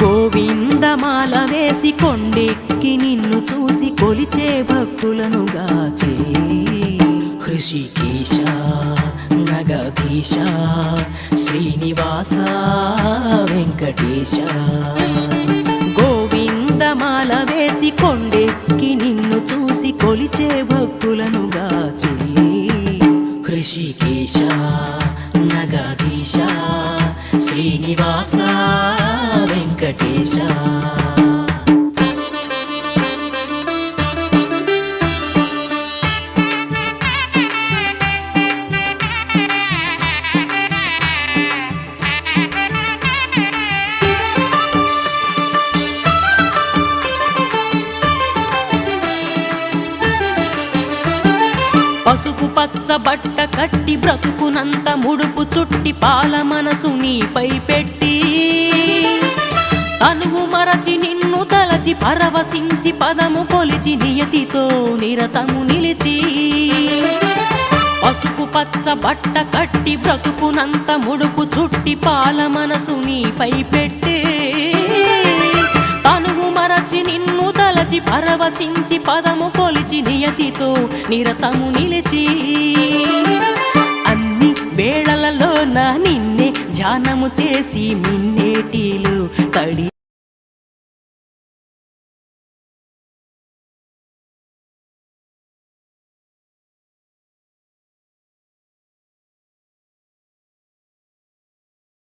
గోవిందమాల వేసి కొండెక్కి నిన్ను చూసి కొలిచే భక్తులను గాచే హృషికేశ నగధీశ శ్రీనివాస వెంకటేశ గోవిందమాల వేసి కొండెక్కి నిన్ను చూసి కొలిచే భక్తులను గాచే హృషికేశ నగధీశ శ్రీనివాస వెంకటేశ పసుపు పచ్చ బట్ట కట్టి బ్రతుకునంత ముడుపు చుట్టి పాల మనసు నీపై పెట్టి తనువు మరచి నిన్ను తలచి పరవశించి పదము కొలిచి నియతితో నిరతము నిలిచి పసుపు పచ్చ బట్ట కట్టి బ్రతుకునంత ముడుపు చుట్టి పాల మనసు నీపై పెట్టి తనువు మరచి నిన్ను తలచి పరవశించి పదము కొలిచి నియతితో నిరతము నిలిచి అన్ని వేళలలో నా నిన్నే ధ్యానము చేసి మిన్నేటిలు తడి